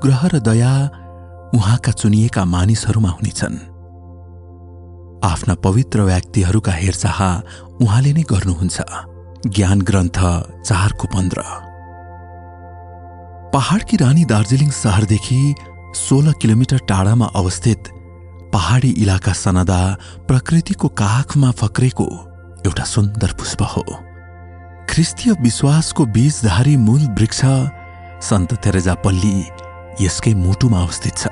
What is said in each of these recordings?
अनुग्रह र दया उहाँका चुनिएका मानिसहरूमा हुनेछन्। आफ्ना पवित्र व्यक्तिहरूका हेरचाह उहाँले नै गर्नुहुन्छ। ज्ञान ग्रन्थ 4:15। पहाडकी रानी दार्जिलिङ शहरदेखि 16 किलोमिटर टाढामा अवस्थित पहाडी इलाका सनदा प्रकृतिको काखमा फक्रेको एउटा सुन्दर पुष्प हो। ख्रिस्तीय विश्वासको बीजधारी मूल वृक्ष सन्त तेरेजा पल्ली यसकै मुटुमा अवस्थित छ।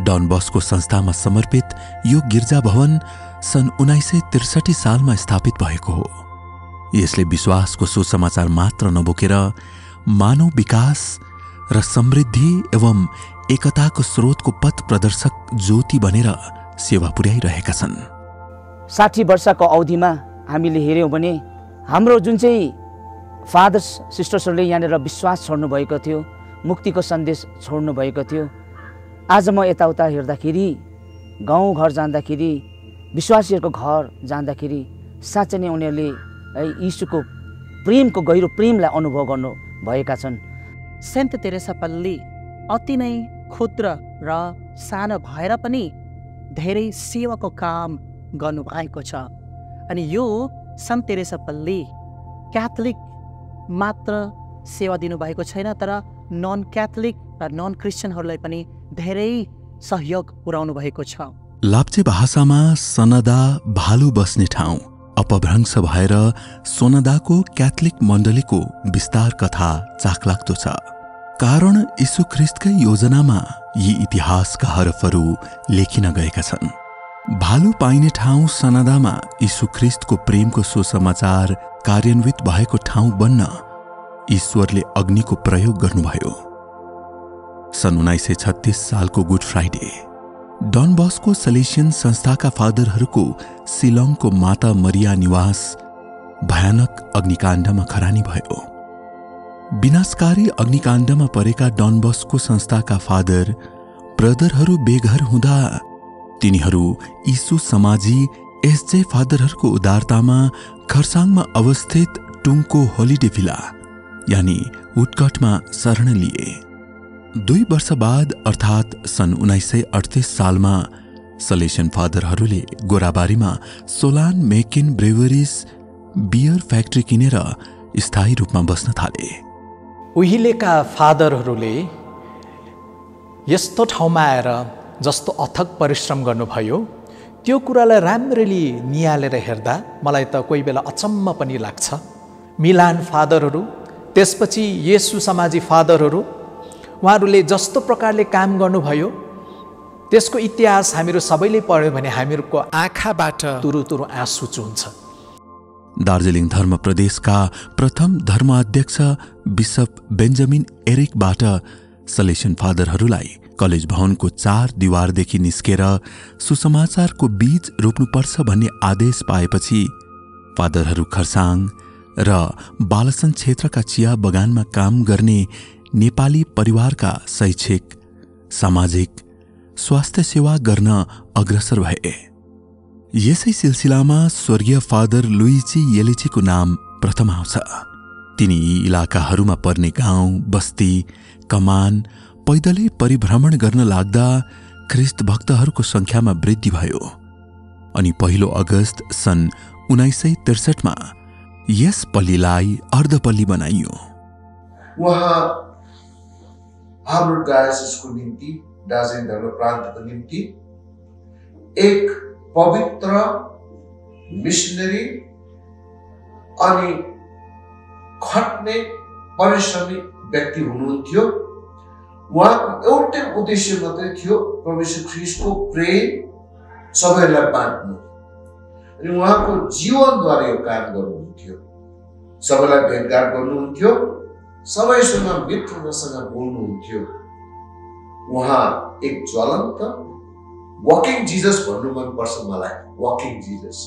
डन बस्को संस्थामा समर्पित यो गिर्जा भवन सन् 1963 सालमा स्थापित भएको हो। यसले विश्वासको सुसमाचार मात्र नबोकेर मानव विकास र समृद्धि एवं एकताको स्रोतको पथ प्रदर्शक ज्योति बनेर सेवा पुर्याइरहेका छन्। 60 वर्षको अवधिमा हामीले हेर्यौं भने हाम्रो जुन चाहिँ फादर्स सिस्टर्सहरूले यहाँनिर विश्वास छोड्नु भएको थियो, मुक्तिको सन्देश छोड्नु भएको थियो, आज म यताउता हेर्दाखेरि गाउँघर जाँदाखेरि विश्वासीहरूको घर जाँदाखेरि साँच्चै नै उनीहरूले यीशुको प्रेमको गहिरो प्रेमलाई अनुभव गर्नु भएका छन्। सेन्ट तेरेसा पल्ली अति नै क्षुद्र र सानो भएर पनि धेरै सेवाको काम गर्नुभएको छ। अनि यो सन्त तेरेसा पल्ली क्याथोलिक मात्र सेवा दिनुभएको छैन, तर नन क्याथोलिक र नन क्रिस्चियनहरूलाई पनि धेरै सहयोग पुर्याउनु भएको छ। लाप्चे भाषामा सनदा भालु बस्ने ठाउँ अपभ्रंश भएर सोनदाको क्याथोलिक मण्डलीको विस्तार कथा चाखलाग्दो छ। कारण यीशु ख्रिस्टकै योजनामा यी इतिहासका हरफहरू लेखिन गएका छन्। भालु पाइने ठाउँ सनदामा यीशु ख्रिस्टको प्रेमको सुसमाचार कार्यान्वित भएको ठाउँ बन्न ईश्वरले अग्निको प्रयोग गर्नुभयो। सन् 1936 सालको good Friday done Bosco Salesian संस्थाका फादरहरूको सिलोङको माता मरिया निवास भयानक अग्निकाण्डमा खरानी भयो। विनाशकारी अग्निकाण्डमा परेका डन बस्को संस्थाका फादर ब्रदरहरू बेघर हुँदा तिनीहरू यीशु समाजी एसजे फादरहरूको उदारतामा खरसाङमा अवस्थित टुङको होलिडे भिला यानी वुडकटमा शरण लिए। 2 वर्ष बाद अर्थात् सन् 1938 सालमा सलेसियन फादरहरूले गोराबारीमा Solan Meakin breweries beer factory किनेर स्थायी रूपमा बस्न थाले। उहिलेका फादरहरूले यस्तो ठाउँमा आएर जस्तो अथक परिश्रम गर्नुभयो त्यो कुरालाई राम्ररी निहालेर हेर्दा मलाई त कोही बेला अचम्म पनि लाग्छ। मिलान फादरहरू, त्यसपछि येशू समाजी फादरहरू, उहाँहरूले जस्तो प्रकारले काम गर्नुभयो त्यसको इतिहास हामीहरू सबैले पढ्यौँ भने हामीहरूको आँखाबाट तुरु आँसु चुन्छ। दार्जिलिङ धर्म प्रदेशका प्रथम धर्माध्यक्ष बिशप बेन्जामिन एरिकबाट सलेसियन फादरहरूलाई कलेज भवनको 4 दिवारदेखि निस्केर सुसमाचारको बीज रोप्नुपर्छ भन्ने आदेश पाएपछि फादरहरू खरसाङ र बालसन क्षेत्रका चिया बगानमा काम गर्ने नेपाली परिवारका शैक्षिक, सामाजिक, स्वास्थ्य सेवा गर्न अग्रसर भए। यसै सिलसिलामा स्वर्गीय फादर लुइजी येलिचीको नाम प्रथम आउँछ। तिनी यी इलाकाहरूमा पर्ने गाउँ, बस्ती, कमान पैदलै परिभ्रमण गर्न लाग्दा ख्रिस्ट भक्तहरूको संख्यामा वृद्धि भयो अनि 1 अगस्त सन् 1963 मा यस पल्लीलाई अर्धपल्ली बनाइयो। उहाँ हाम्रो डायोसिसको निम्ति, दार्जिलिङ धर्म प्रान्तको निम्ति एक पवित्र मिशनरी अनि खट्ने परिश्रमी व्यक्ति हुनुहुन्थ्यो। उहाँको एउटै उद्देश्य मात्रै थियो, प्रभु यीशु ख्रिस्टको प्रेम सबैलाई बाँड्नु, अनि उहाँको जीवनद्वारा यो काम गर्नुहुन्थ्यो। सबैलाई भेटघाट गर्नुहुन्थ्यो, सबैसँग मित्रसँग बोल्नुहुन्थ्यो। उहाँ एक ज्वलन्त वकिङ जिजस भन्नु मन पर्छ मलाई, वकिङ जिजस।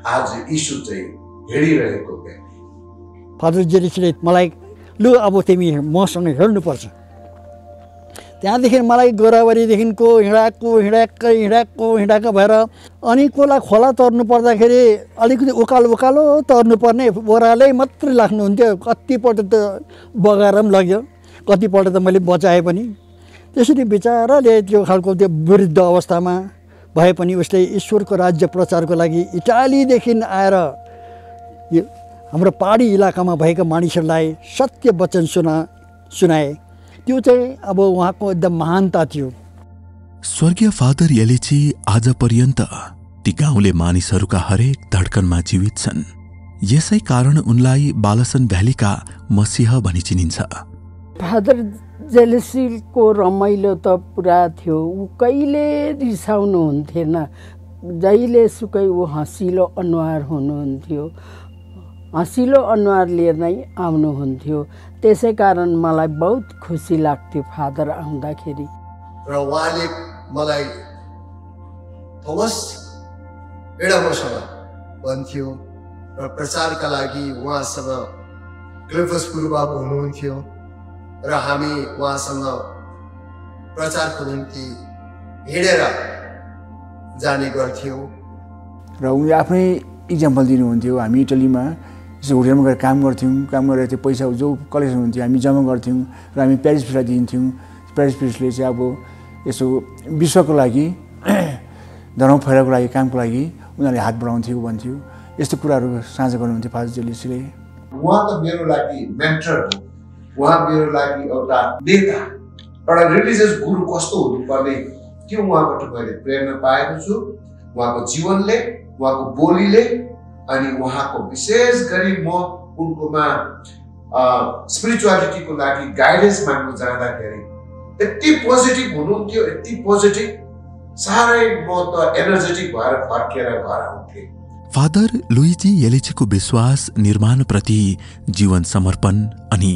आज यीशु चाहिँ हिँडिरहेको व्यक्ति। फादर जेरिसले मलाई लु अब तिमी मसँग हिँड्नुपर्छ। त्यहाँदेखि मलाई गोराबारीदेखिको हिँडाएको भएर अनि खोला तर्नु पर्दाखेरि अलिकति उकालो तर्नुपर्ने ओह्रालै मात्रै लाग्नुहुन्थ्यो। कतिपल्ट त बगाएर पनि लग्यो, कतिपल्ट त मैले बचाएँ पनि। त्यसरी बिचाराले त्यो खालको त्यो वृद्ध अवस्थामा भए पनि उसले ईश्वरको राज्य प्रचारको लागि इटालीदेखि आएर यो हाम्रो पहाडी इलाकामा भएका मानिसहरूलाई सत्य वचन सुनाए। त्यो चाहिँ अब उहाँको एकदम महानता थियो। स्वर्गीय फादर येलेची आज पर्यन्त ती गाउँले मानिसहरूका हरेक धड्कनमा जीवित छन्। यसै कारण उनलाई बालसन भ्यालीका मसीह भनी चिनिन्छ। फादर जेलेसीको रमाइलो त पुरा थियो। ऊ कहिले रिसाउनु हुन्थेन, जहिले सुकै ऊ हँसिलो अनुहार हुनुहुन्थ्यो, हँसिलो अनुहार लिएर नै आउनुहुन्थ्यो। त्यसै कारण मलाई बहुत खुसी लाग्थ्यो फादर आउँदाखेरि। र उहाँले मलाई थोमस एउटा मसँग भन्थ्यो र प्रचारका लागि उहाँसँग क्लेफस बाबु हुनुहुन्थ्यो र हामी उहाँसँग प्रचारको निम्ति हिँडेर जाने गर्थ्यौँ। र उनले आफ्नै इक्जाम्पल दिनुहुन्थ्यो। हामी इटलीमा यसो होटेलमा गएर काम गरेर त्यो पैसा जो कलेक्सन हुन्थ्यो हामी जम्मा गर्थ्यौँ र हामी प्यारिस फिसलाई दिन्थ्यौँ। प्यारिस फिसले चाहिँ अब यसो विश्वको लागि धर्म फैलाउको लागि कामको लागि उनीहरूले हात बढाउँथ्यो भन्थ्यो। यस्तो कुराहरू साझा गर्नुहुन्थ्यो फादर जेलेसीले। उहाँ त मेरो लागि मेन्टर हो, उहाँ मेरो लागि एउटा नेता, एउटा रिलिजियस गुरु कस्तो हुनुपर्ने त्यो उहाँबाट मैले प्रेरणा पाएको छु। उहाँको जीवनले, उहाँको बोलीले अनि उहाँको विशेष गरी म उनकोमा स्पिरिचुअलिटीको लागि गाइडेन्स माग्न जाँदाखेरि यति पोजिटिभ हुनुहुन्थ्यो, यति पोजिटिभ, साह्रै म त एनर्जेटिक भएर फर्केर घर आउँथेँ। फादर लुइजी येलेचीको विश्वास, निर्माणप्रति जीवन समर्पण अनि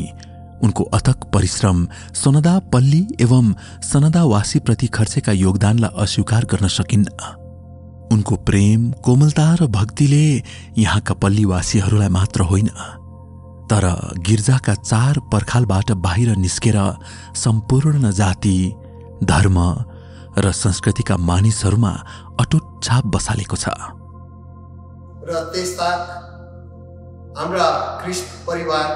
उनको अथक परिश्रम सोनदा पल्ली एवं सनदावासीप्रति खर्चेका योगदानलाई अस्वीकार गर्न सकिन्न। उनको प्रेम, कोमलता र भक्तिले यहाँका पल्लीवासीहरूलाई मात्र होइन तर गिर्जाका चार पर्खालबाट बाहिर निस्केर सम्पूर्ण जाति, धर्म र संस्कृतिका मानिसहरूमा अटुट छाप बसालेको छ। र त्यसता हाम्रा ख्रिस्ट परिवार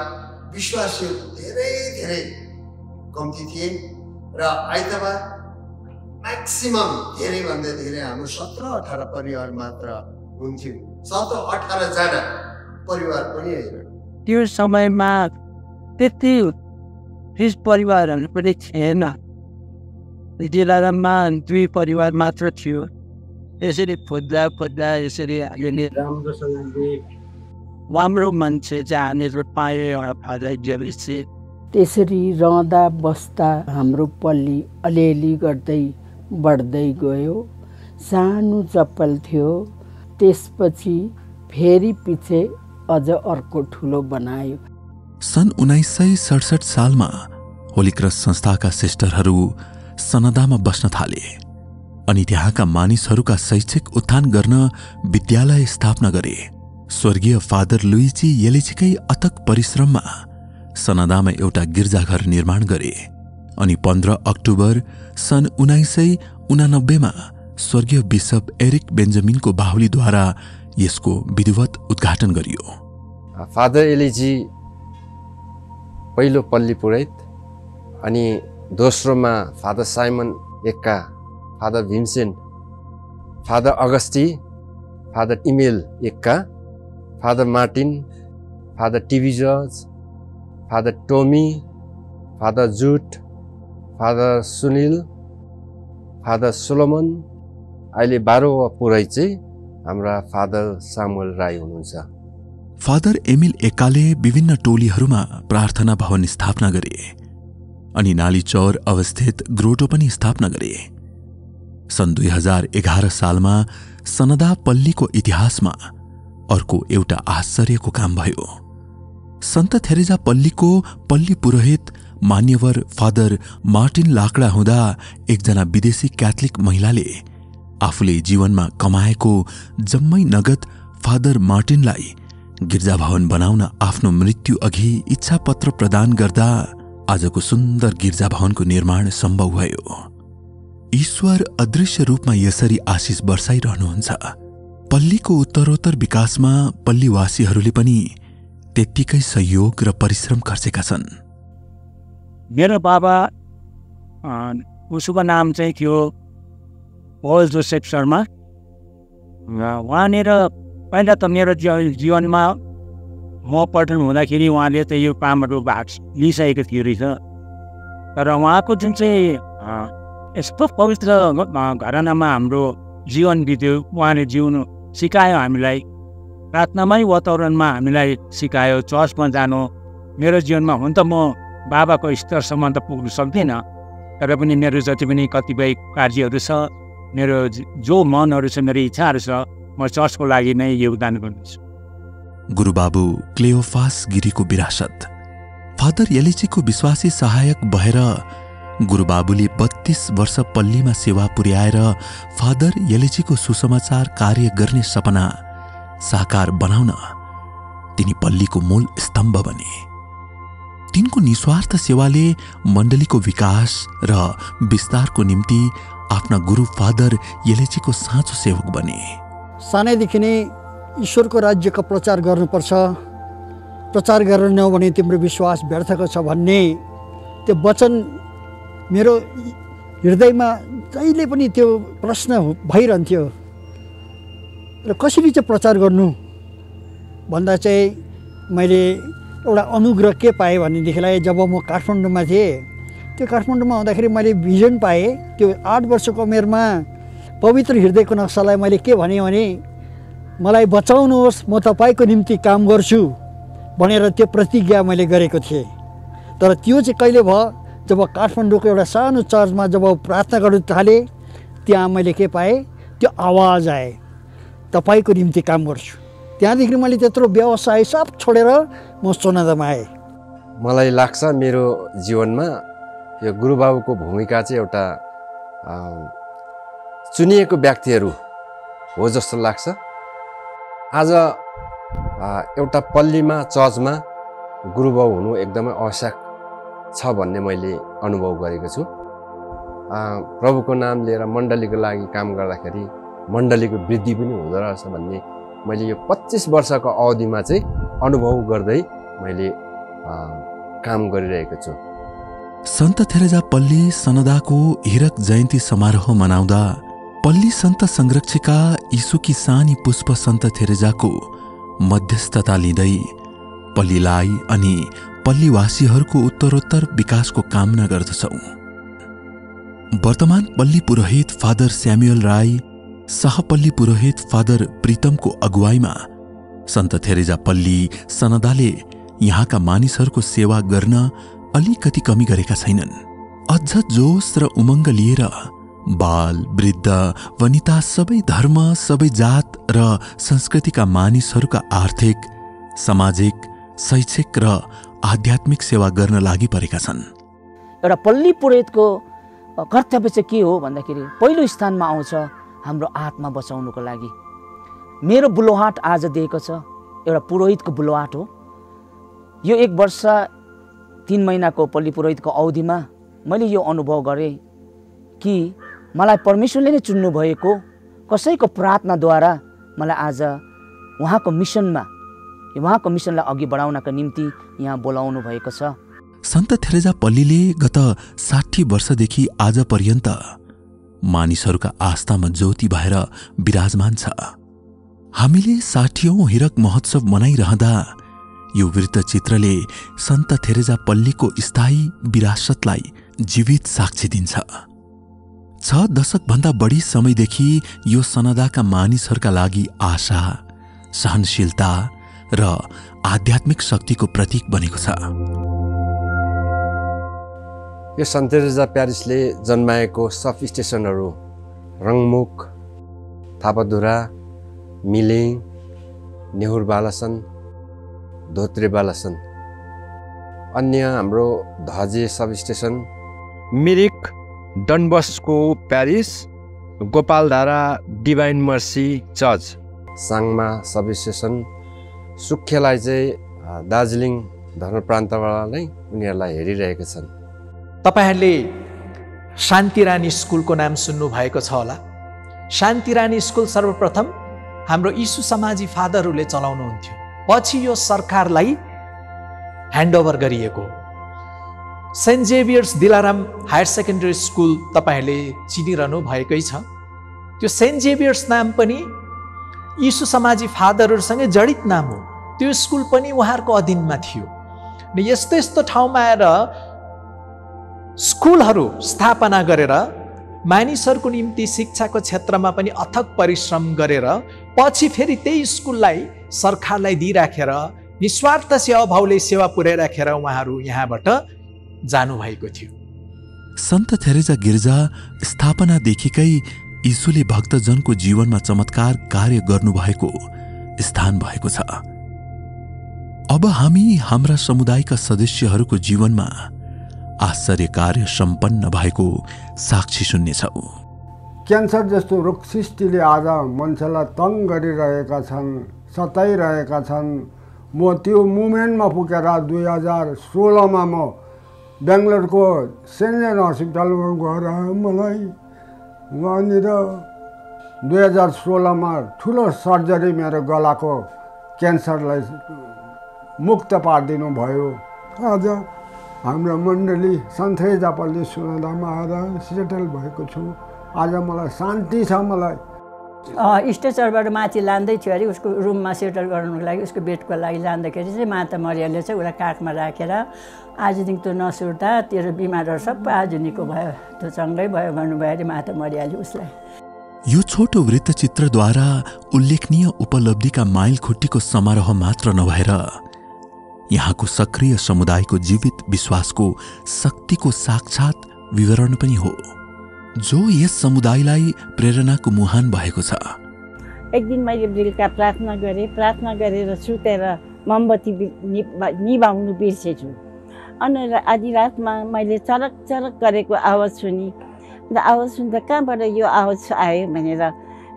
विश्वासीहरू धेरै कम्ती थिए र आइतबार म्याक्सिमम धेरैभन्दा धेरै हाम्रो 17-18 परिवार मात्र हुन्थ्यो। 17-18 जना परिवार पनि होइन। त्यो समयमा त्यति ख्रिस्ट परिवारहरू पनि थिएन। जिल्लामा 2 परिवार मात्र थियो। यसरी खोज्दा यसरी हामीले राम्रोसँगले राम्रो मान्छे चाहिँ हामीहरू पायौँ फादर जेलेसी। त्यसरी रहँदा बस्दा हाम्रो पल्ली अलिअलि गर्दै बढ्दै गयो। सानो चप्पल थियो, त्यसपछि फेरि पछि अझ अर्को ठुलो बनायो। सन् 1967 सालमा होलीक्रस संस्थाका सिस्टरहरू सनदामा बस्न थाले अनि त्यहाँका मानिसहरूका शैक्षिक उत्थान गर्न विद्यालय स्थापना गरे। स्वर्गीय फादर लुइजी येलेचीकै अथक परिश्रममा सनदामा एउटा गिर्जाघर निर्माण गरे अनि 15 अक्टोबर सन् 1989 स्वर्गीय बिशप एरिक बेन्जामिनको बाहुलीद्वारा यसको विधिवत उद्घाटन गरियो। फादर येलेची पहिलो पल्ली पुरोहित अनि दोस्रोमा father Simon Ekka, father Vincent, father Augusty, father Emil Ekka, father Martin, father TV George, father Tomy, father Jude, father Sunil, father Solomon, अहिले 12औं पुरोहित चाहिँ हाम्रा फादर सामुएल राई हुनुहुन्छ। फादर एमिल एक्काले विभिन्न टोलीहरूमा प्रार्थना भवन स्थापना गरे अनि नालीचौर अवस्थित ग्रोटो पनि स्थापना गरे। सन् 2011 सालमा सनदा पल्लीको इतिहासमा अर्को एउटा आश्चर्यको काम भयो। सन्त थेरेजा पल्लीको पल्ली पुरोहित मान्यवर फादर मार्टिन लाकडा हुँदा एकजना विदेशी क्याथोलिक महिलाले आफूले जीवनमा कमाएको जम्मै नगद फादर मार्टिनलाई गिर्जाभवन बनाउन आफ्नो मृत्यु अघि इच्छा पत्र प्रदान गर्दा आजको सुन्दर गिर्जाभवनको निर्माण सम्भव भयो। ईश्वर अदृश्य रूपमा यसरी आशिष वर्षाइरहनुहुन्छ। पल्लीको उत्तरोत्तर विकासमा पल्लीवासीहरूले पनि त्यत्तिकै सहयोग र परिश्रम खर्चेका छन्। मेरो बाबा उसको नाम चाहिँ थियो पल जोसेफ शर्मा। उहाँनिर पहिला त मेरो जीवनमा म पठन हुँदाखेरि उहाँले त यो कामहरू भाग लिइसकेको थियो रहेछ। तर उहाँको जुन चाहिँ यस्तो पवित्र घरानामा हाम्रो जीवन बित्यो, उहाँले जिउनु सिकायो हामीलाई, प्रार्थनामै वातावरणमा हामीलाई सिकायो, चर्चमा जानु। मेरो जीवनमा हुन त म बाबाको स्तरसम्म त पुग्नु सक्दिनँ, तर पनि मेरो जति पनि कतिपय कार्यहरू छ, मेरो जो मनहरू छ, मेरो इच्छाहरू छ, म चर्चको लागि नै योगदान गर्नेछु। गुरुबाबु क्लेओफास गिरीको विरासत। फादर एलिचीको विश्वासी सहायक भएर गुरुबाबुले 32 वर्ष पल्लीमा सेवा पुर्याएर फादर एलिचीको सुसमाचार कार्य गर्ने सपना साकार बनाउन तिनी पल्लीको मूल स्तम्भ बने। तिनको निस्वार्थ सेवाले मण्डलीको विकास र विस्तारको निम्ति आफ्ना गुरु फादर एलिचीको साँचो सेवक बने। सानैदेखि नै ईश्वरको राज्यको प्रचार गर्नुपर्छ, प्रचार गरेनौ भने तिम्रो विश्वास व्यर्थको छ भन्ने त्यो वचन मेरो हृदयमा जहिले पनि त्यो प्रश्न भइरहन्थ्यो। र कसरी चाहिँ प्रचार गर्नु भन्दा चाहिँ मैले एउटा अनुग्रह के पाएँ भनेदेखिलाई, जब म काठमाडौँमा थिएँ, त्यो काठमाडौँमा हुँदाखेरि मैले भिजन पाएँ। त्यो 8 वर्षको उमेरमा पवित्र हृदयको नक्सालाई मैले के भने मलाई बचाउनुहोस्, म तपाईँको निम्ति काम गर्छु भनेर त्यो प्रतिज्ञा मैले गरेको थिएँ। तर त्यो चाहिँ कहिले भयो, जब काठमाडौँको एउटा सानो चर्चमा जब प्रार्थना गर्न थालेँ, त्यहाँ मैले के पाएँ, त्यो आवाज आए, तपाईँको निम्ति काम गर्छु। त्यहाँदेखि मैले त्यत्रो व्यवसाय सब छोडेर म सोनादामा आएँ। मलाई लाग्छ मेरो जीवनमा यो गुरुबाबुको भूमिका चाहिँ एउटा चुनिएको व्यक्तिहरू हो जस्तो लाग्छ। आज एउटा पल्लीमा चर्चमा गुरुबाबु हुनु एकदमै आवश्यक छ भन्ने मैले अनुभव गरेको छु। प्रभुको नाम लिएर मण्डलीको लागि काम गर्दाखेरि मण्डलीको वृद्धि पनि हुँदो रहेछ भन्ने मैले यो 25 वर्षको अवधिमा चाहिँ अनुभव गर्दै मैले काम गरिरहेको छु। सन्त थेरेजा पल्ली सनदाको हिरक जयन्ती समारोह मनाउँदा पल्ली सन्त संरक्षिका यीशुकी सानी पुष्प सन्त थेरेजाको मध्यस्थता लिँदै पल्लीलाई अनि पल्लीवासीहरूको उत्तरोत्तर विकासको कामना गर्दछौं। वर्तमान पल्ली पुरोहित फादर स्यामुएल राई, सहपल्ली पुरोहित फादर प्रीतमको अगुवाईमा सन्त थेरेजा पल्ली सनदाले यहाँका मानिसहरूको सेवा गर्न अलिकति कमी गरेका छैनन्। अझ जोश र उमङ्ग लिएर बाल, वृद्ध, वनिता, सबै धर्म, सबै जात र संस्कृतिका मानिसहरूका आर्थिक, सामाजिक, शैक्षिक र आध्यात्मिक सेवा गर्न लागि परेका छन्। एउटा पल्ली पुरोहितको कर्तव्य चाहिँ के हो भन्दाखेरि पहिलो स्थानमा आउँछ हाम्रो आत्मा बचाउनुको लागि। मेरो बुलोहाट आज दिएको छ एउटा पुरोहितको बुलोहाट हो। यो 1 वर्ष 3 महिनाको पल्ली पुरोहितको अवधिमा मैले यो अनुभव गरेँ कि मलाई परमेश्वरले नै चुन्नु भएको, कसैको प्रार्थनाद्वारा मलाई आज उहाँको मिसनलाई अघि बढाउनका निम्ति यहाँ बोलाउनु भएको छ। सन्त थेरेजा पल्लीले गत 60 वर्षदेखि आज पर्यन्त मानिसहरूका आस्थामा ज्योति भएर विराजमान छ। हामीले 60औं हिरक महोत्सव मनाइरहँदा यो वृत्तचित्रले सन्त थेरेजा पल्लीको स्थायी विरासतलाई जीवित साक्षी दिन्छ। 6 दशकभन्दा बढी समयदेखि यो सनदाका मानिसहरूका लागि आशा, सहनशीलता र आध्यात्मिक शक्तिको प्रतीक बनेको छ। यो सन्त थेरेजा प्यारिसले जन्माएको सब स्टेसनहरू रङमुख, थापाधुरा, मिलिङ, नेहुर बालासन, धोत्रे बालासन, अन्य हाम्रो धजे sub station, Mirik, Don Bosco parish, Gopaldhara divine mercy church, Sangma sub station, सुख्यालाई चाहिँ दार्जिलिङ धर्म प्रान्तबाट नै उनीहरूलाई हेरिरहेका छन्। तपाईहरूले शान्तिरानी स्कुलको नाम सुन्नु भएको छ होला। शान्तिरानी स्कुल सर्वप्रथम हाम्रो यीशु समाजी फादरहरूले चलाउनुहुन्थ्यो। पछि यो सरकारलाई ह्यान्डओभर गरिएको। Saint Xavier's Dilaram higher secondary school तपाईँहरूले चिनिरहनु भएकै छ। त्यो सेन्ट जेभियर्स नाम पनि यीशु समाजी फादरहरूसँगै जडित नाम हो। त्यो स्कुल पनि उहाँहरूको अधीनमा थियो। र यस्तो यस्तो ठाउँमा आएर स्कुलहरू स्थापना गरेर मानिसहरूको निम्ति शिक्षाको क्षेत्रमा पनि अथक परिश्रम गरेर पछि फेरि त्यही स्कुललाई सरकारलाई दिइराखेर निस्वार्थ सेवाभावले सेवा पुर्याइराखेर उहाँहरू यहाँबाट जानुभएको थियो। सन्त थेरेजा गिर्जा स्थापनादेखिकै यीशुले भक्तजनको जीवनमा चमत्कार कार्य गर्नुभएको स्थान भएको छ। अब हामी हाम्रा समुदायका सदस्यहरूको जीवनमा आश्चर्य कार्य सम्पन्न भएको साक्षी सुन्नेछौँ। क्यान्सर जस्तो रोग सृष्टिले आज मान्छेलाई तङ गरिरहेका छन्, सताइरहेका छन्। म त्यो मुभमेन्टमा पुगेर 2016मा म बेङ्गलोरको सेन्ट जेन हस्पिटलमा गएर मलाई वहाँनिर 2016मा ठुलो सर्जरी मेरो गलाको क्यान्सरलाई मुक्त पारिदिनु भयो। आज हाम्रो मण्डली सन्त थेरेजा पल्ली सोनादामा आएर सेटल भएको छु। आज मलाई शान्ति छ। मलाई स्ट्रेचरबाट माथि लाँदै थियो अरे उसको रुममा सेटल गर्नुको लागि, उसको बेडको लागि लाँदाखेरि चाहिँ माता मरियाले चाहिँ उसलाई काखमा राखेर आजदेखि त्यो नसुर्ता, तेरो बिमारहरू सबै आज निको भयो, त्यो सँगै भयो भन्नुभयो अरे माता मरियाले उसलाई। यो छोटो वृत्तचित्रद्वारा उल्लेखनीय उपलब्धिका माइलखुट्टीको समारोह मात्र नभएर यहाँको सक्रिय समुदायको जीवित विश्वासको शक्तिको साक्षात विवरण पनि हो, जो यस समुदायलाई प्रेरणाको मुहान भएको छ। एक दिन मैले बेलुका प्रार्थना गरेर सुतेर मोमबत्ती निभाउनु बिर्सेछु। अनि आधी रातमा मैले चरक चरक गरेको आवाज सुनि। आवाज सुन्दा कहाँबाट यो आवाज आयो भनेर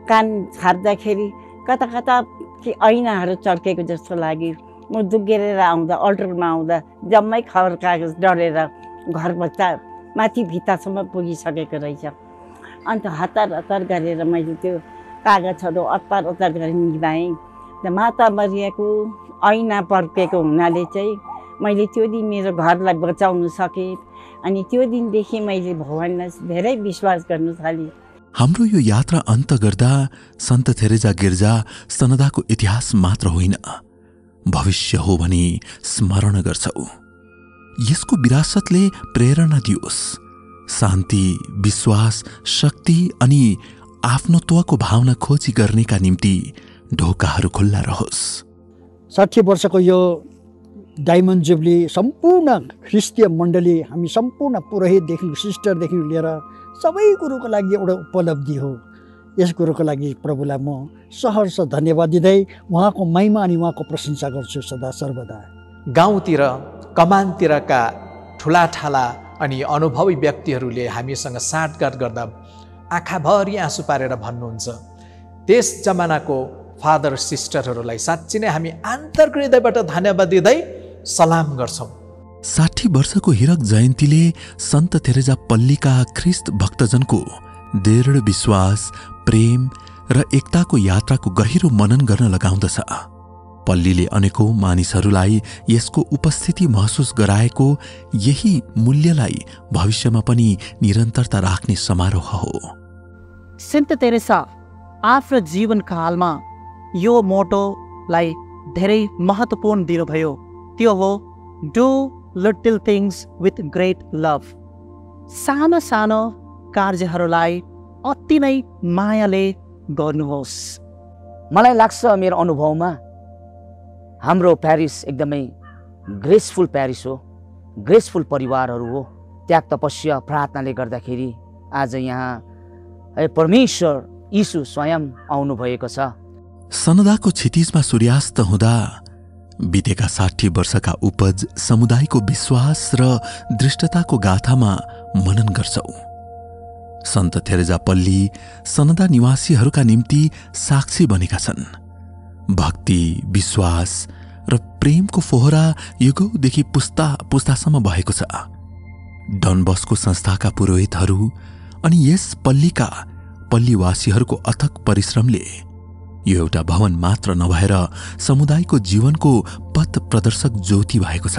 कान छाप्दाखेरि कता कता कि ऐनाहरू चर्केको जस्तो लाग्यो। म दुगेर आउँदा अल्टरमा आउँदा जम्मै खबर कागज डढेर घर बच्चा माथि भित्तासम्म पुगिसकेको रहेछ। अन्त हतार हतार गरेर मैले त्यो कागजहरू अत्तार अत्तार गरेर निभाएँ। माता मरियाको ऐना पर्केको हुनाले चाहिँ मैले त्यो दिन मेरो घरलाई बचाउन सकेँ। अनि त्यो दिनदेखि मैले भगवान्लाई धेरै विश्वास गर्न थालेँ। हाम्रो यो यात्रा अन्त गर्दा सन्त थेरेजा गिर्जा सनदाको इतिहास मात्र होइन, भविष्य हो भनी स्मरण गर्छौँ। यसको विरासतले प्रेरणा दियोस्, शान्ति, विश्वास, शक्ति अनि आफ्नोत्वको भावना खोजी गर्नेका निम्ति ढोकाहरू खुल्ला रहोस्। 60 वर्षको यो डायमन्ड जुब्ली सम्पूर्ण ख्रिस्टीय मण्डली, हामी सम्पूर्ण पुरोहितदेखि सिस्टरदेखि लिएर सबै कुरोको लागि एउटा उपलब्धि हो। यस कुरोको लागि प्रभुलाई म सहर्ष धन्यवाद दिँदै उहाँको महिमा अनि उहाँको प्रशंसा गर्छु सदा सर्वदा। गाउँतिर कमानतिरका ठुलाठाला अनि अनुभवी व्यक्तिहरूले हामीसँग साँठगाँठ गर्दा आँखाभरि आँसु पारेर भन्नुहुन्छ, त्यस जमानाको फादर सिस्टरहरूलाई साँच्चै नै हामी आन्तरिक हृदयबाट धन्यवाद दिँदै सलाम गर्छौँ। 60 वर्षको हिरक जयन्तीले सन्त थेरेजा पल्लीका ख्रिस्ट भक्तजनको दृढ विश्वास, प्रेम र एकताको यात्राको गहिरो मनन गर्न लगाउँदछ। पल्लीले अनेकौं मानिसहरूलाई यसको उपस्थिति महसुस गराएको यही मूल्यलाई भविष्यमा पनि निरन्तरता राख्ने समारोह हो। सेन्ट तेरेसा आफ्नो जीवनकालमा यो मोटोलाई धेरै महत्त्वपूर्ण दिनुभयो। त्यो हो do little things with great love. सानो सानो कार्यहरूलाई अति नै मायाले गर्नुहोस्। मलाई लाग्छ मेरो अनुभवमा हाम्रो प्यारिस एकदमै ग्रेसफुल प्यारिस हो, ग्रेसफुल परिवारहरू हो। त्याग तपस्या प्रार्थनाले गर्दाखेरि आज यहाँ परमेश्वर यीशु स्वयं आउनुभएको छ। सनदाको क्षितिजमा सूर्यास्त हुँदा बितेका 60 वर्षका उपज समुदायको विश्वास र दृष्टताको गाथामा मनन गर्छौं। सन्त थेरेजा पल्ली सनदा निवासीहरूका निम्ति साक्षी बनेका छन्। भक्ति, विश्वास र प्रेमको फोहरा युगौंदेखि पुस्ता पुस्तासम्म भएको छ। डन बस्को संस्थाका पुरोहितहरू अनि यस पल्लीका पल्लीवासीहरूको अथक परिश्रमले यो एउटा भवन मात्र नभएर समुदायको जीवनको पथ प्रदर्शक ज्योति भएको छ।